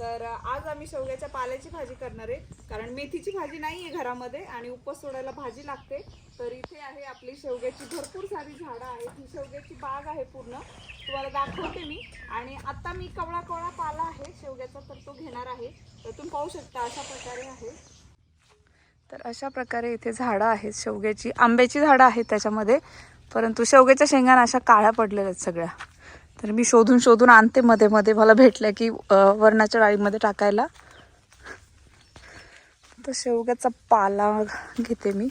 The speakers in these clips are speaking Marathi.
तर आज आम्ही शेवग्याच्या पाल्याची भाजी करणार आहे, कारण मेथीची भाजी नाहीये घरामध्ये आणि उपवास सोडायला भाजी लागते. तर इथे आहे आपली शेवग्याची भरपूर सारी झाडं आहेत. ही शेवग्याची बाग आहे पूर्ण, तुम्हाला दाखवते मी. आणि आता मी कवळा कवळा पाला आहे शेवग्याचा, तर तो घेणार आहे. तर तुम्ही पाहू शकता अशा प्रकारे आहे. तर अशा प्रकारे इथे झाडं आहेत शेवग्याची. आंब्याची झाडं आहेत त्याच्यामध्ये, परंतु शेवग्याच्या शेंगा अशा काळ्या पडलेल्या आहेत सगळ्या. तर मी शोधून शोधून आणते, मध्ये मध्ये मला भेटलं की वरणाच्या डाळीमध्ये टाकायला. तर शेवग्याचा पाला घेते मी.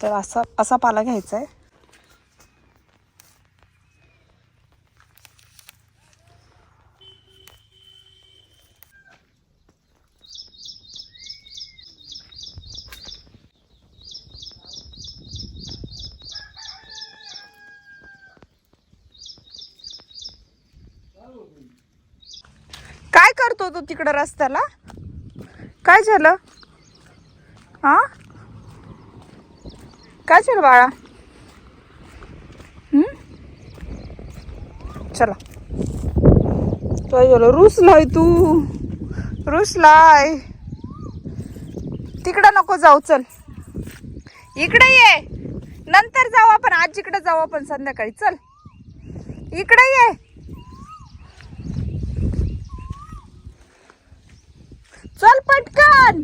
तर असा पाला घ्यायचा आहे. काय करतो तू तिकडं रस्त्याला? काय झालं? हा, काय झालं बाळा? चला, काय झालं? रुसलाय तू, रुसलाय. तिकडं नको जाऊ, चल इकडे ये. नंतर जाऊ आपण, आजीकडे जाऊ आपण संध्याकाळी. चल इकडे ये. चल पटकन.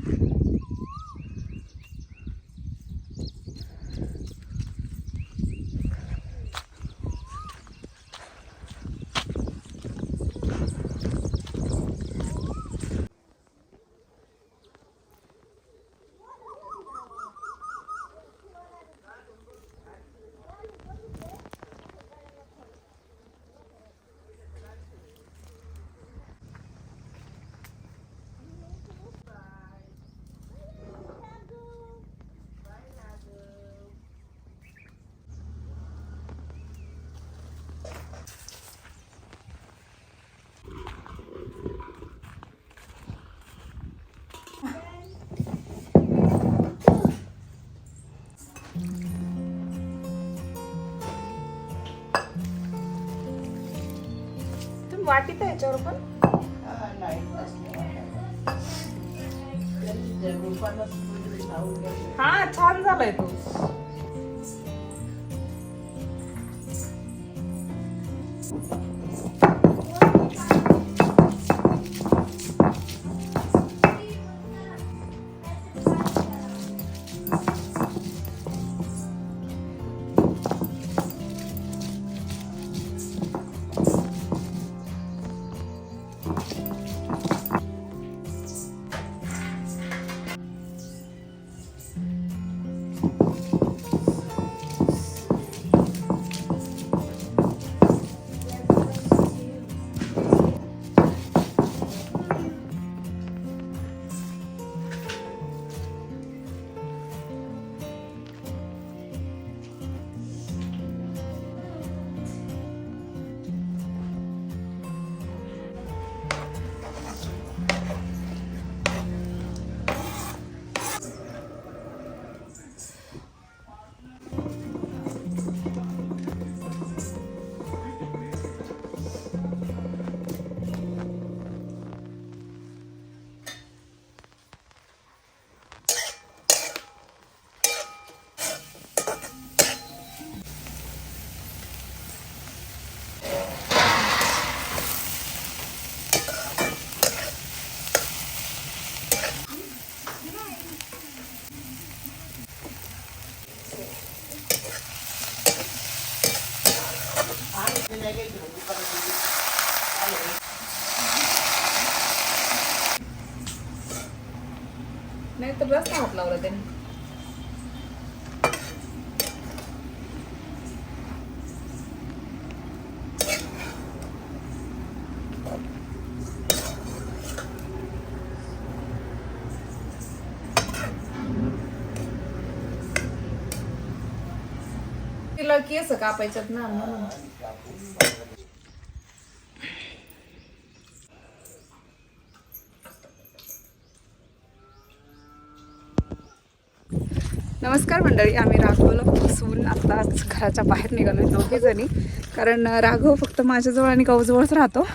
वाटीत आहे याच्यावर पण. हा, छान झालाय तो. नाही तर जास्त हात लावला त्याने. केस कापायच्यात ना म्हणून. नमस्कार मंडळी, आम्ही राघवला बसून आत्ताच घराच्या बाहेर निघालो आहे दोघे जणी. कारण राघव फक्त माझ्याजवळ आणि गाऊजवळच राहतो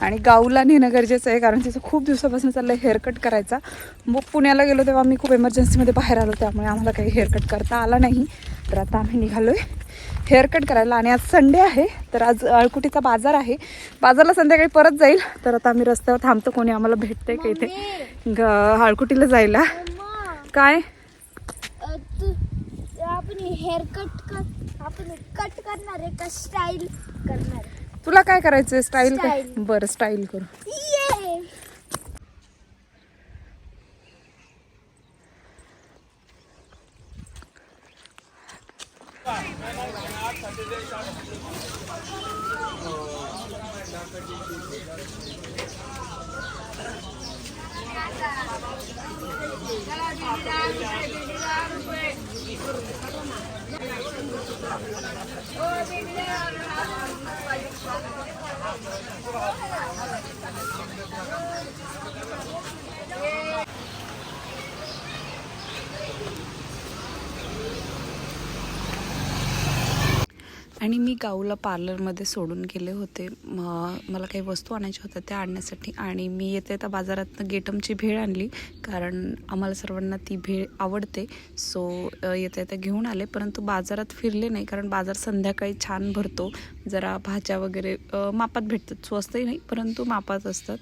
आणि गाऊला नेणं गरजेचं आहे कारण तिचं खूप दिवसापासून चाललं आहे हेअरकट करायचा. मग पुण्याला गेलो तेव्हा आम्ही खूप इमर्जन्सीमध्ये बाहेर आलो, त्यामुळे आम्हाला काही हेअरकट करता आला नाही. तर आता आम्ही निघालो आहे हेअरकट करायला आणि आज संडे आहे तर आज अळकुटीचा बाजार आहे. बाजारला संध्याकाळी परत जाईल. तर आता आम्ही रस्त्यावर थांबतो, कोणी आम्हाला भेटतंय का इथे अळकुटीला जायला. काय आपण हेअर आपण कट करणार आहे का स्टाईल करणार आहे? तुला काय करायचंय? स्टाईल? बरं स्टाईल करू. आणि मी गाऊला पार्लरमध्ये सोडून गेले होते. मला काही वस्तू आणायच्या होत्या त्या आणण्यासाठी आणि मी येते त्या बाजारातनं गेटमची भेळ आणली कारण आम्हाला सर्वांना ती भेळ आवडते. सो येते त्या घेऊन आले, परंतु बाजारात फिरले नाही कारण बाजार संध्याकाळी छान भरतो. जरा भाज्या वगैरे मापात भेटतात, स्वस्तही नाही परंतु मापात असतात.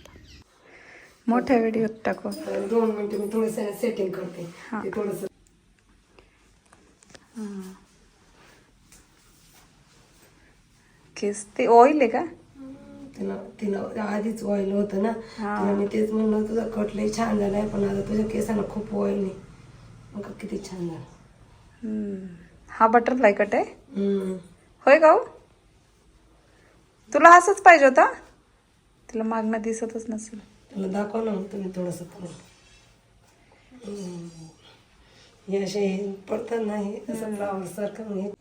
मोठ्या व्हिडिओत टाकू. 2 मिनिटं मी थोडंसं सेटिंग करते. ते थोडंसं केस ते ऑइल आहे का? तिला आधीच ऑइल होतं ना, तिला मी तेच म्हणलं तुझा कट लय छान झालाय पण आता तुझ्या केसांना खूप ऑइल नाही. मग किती छान झालं. हा बटरफ्लाय कट आहे होय गाऊ? तुला असंच पाहिजे होता? तिला मागणं दिसतच नसेल. तुला दाखव ना तुम्ही थोडंसं करून. हे असे पडतात नाही असं फ्लावर सारखं. हे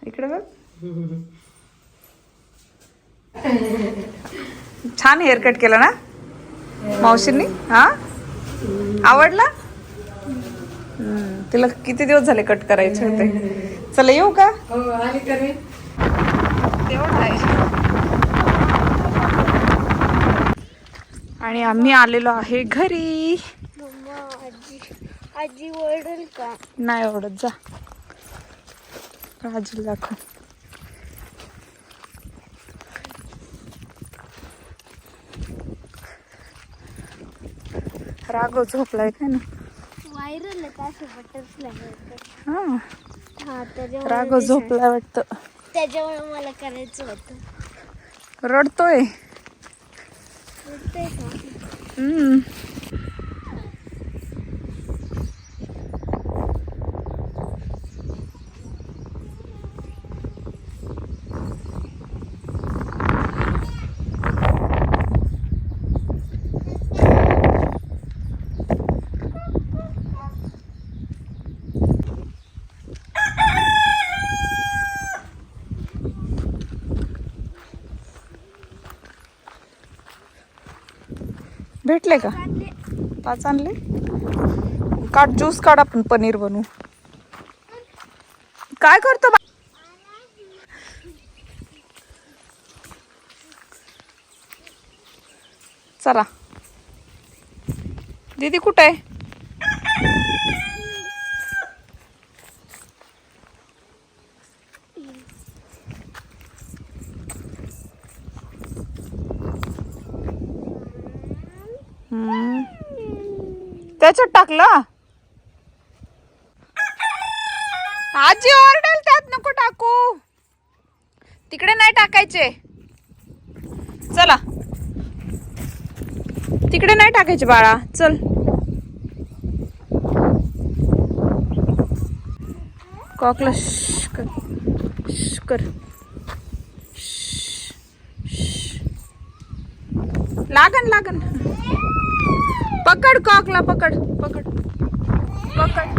इकडे बघ. छान हेअरकट केला ना मावशींनी. हा आवडला? तिला किती दिवस झाले कट करायचे होते. चला येऊ का? हो आली करे तेवढं आहे. आणि आम्ही आलेलो आहे घरी. आजी ओरडेल का? नाही ओरडत, जा आजीला दाखव. राघव झोपलाय काय ना? व्हायरल का बटरफ्लाय? हा हा त्याच्यामुळे राघव झोपलाय वाटतं. त्याच्यामुळे मला करायचं होतं. रडतोय. उठतंय का? भेटले का? 5 आणले. काढ, ज्यूस काढ, आपण पनीर बनवू. काय करतो बा? चला दीदी कुठे आहे? त्याच्यात टाकला. आजी ओरडेल, त्यात नको टाकू. तिकडे नाही टाकायचे. चला तिकडे नाही टाकायचे बाळा, चल. कॉकला कर. लागन. पकड कॉकला, पकड. पकड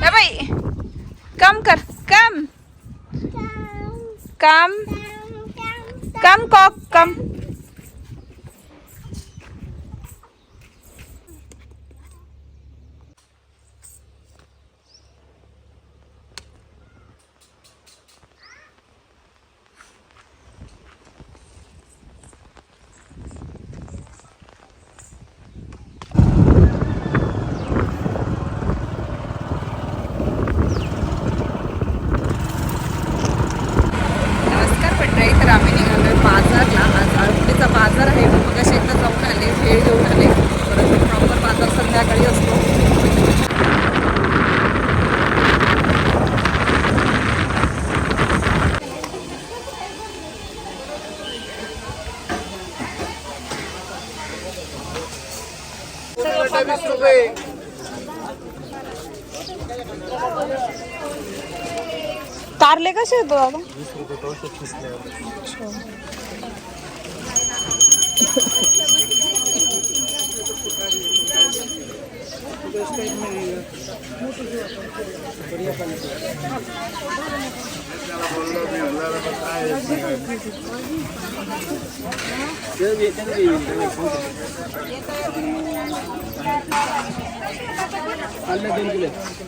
हे बाई काम कर काम काम काम कॉक काम तर आम्ही निघालोय बाजारला. आज आळवडीचा बाजार आहे. मग असे एकदा जाऊन आले, भेळ घेऊन आले. परत प्रॉपर बाजार संध्याकाळी असतो. कारले कसे येतो दादा?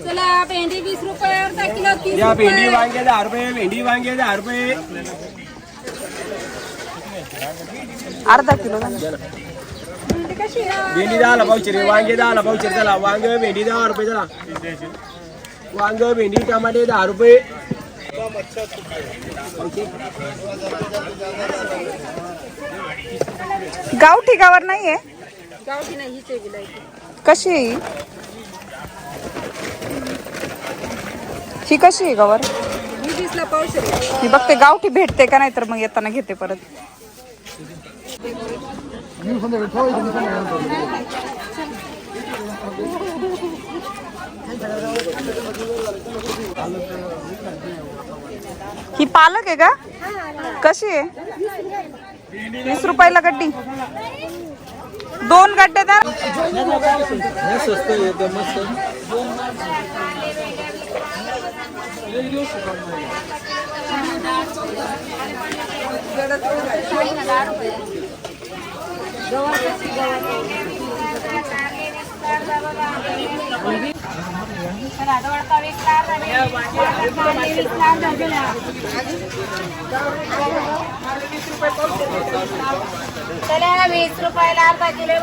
चला भेंडी 20 रुपये अर्धा किलो 30 या भेंडी वांगे 10 रुपये, भेंडी वांगे 10 रुपये. अर्धा किलो भेंडी 10 ला पावशेर, वांगे 10 ला पावशेर. चला वांग भेंडी 10 रुपये. चला वांग भेंडी टमाटे 10 रुपये. गावठी गावर नाहीये. गावठी नाही हीच आहे विलायची. कशी आहे ही कशी आहे गावर? ही 20 ला पावशेर आहे. मी बघते गावठी भेटते का नाही तर मग येताना घेते परत. ही पालक आहे का? कशी आहे? 20 रुपयाला गड्डी. 2 गड्डे द्या. चला 20 रुपयाला अर्धा किलो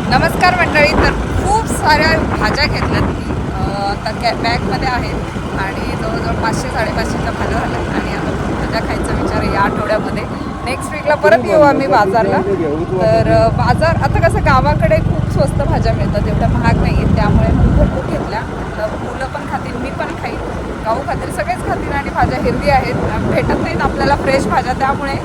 नमस्कार मंडळी. तर खूप साऱ्या भाज्या घेतल्यात. आता बॅगमध्ये आहेत आणि जवळजवळ 500-550च्या भाज्या झाल्यात. आणि आता भाज्या खायचा विचार आहे या आठवड्यामध्ये. नेक्स्ट वीकला परत येऊ आम्ही बाजारला. तर बाजार आता कसं गावाकडे खूप स्वस्त भाज्या मिळतात, एवढ्या महाग नाही आहेत. त्यामुळे मग भरपूर घेतल्या. तर मुलं पण खातील, मी पण खाईल, गाऊ खातील, सगळेच खातील. आणि भाज्या हेल्दी आहेत, भेटत नाहीत आपल्याला फ्रेश भाज्या. त्यामुळे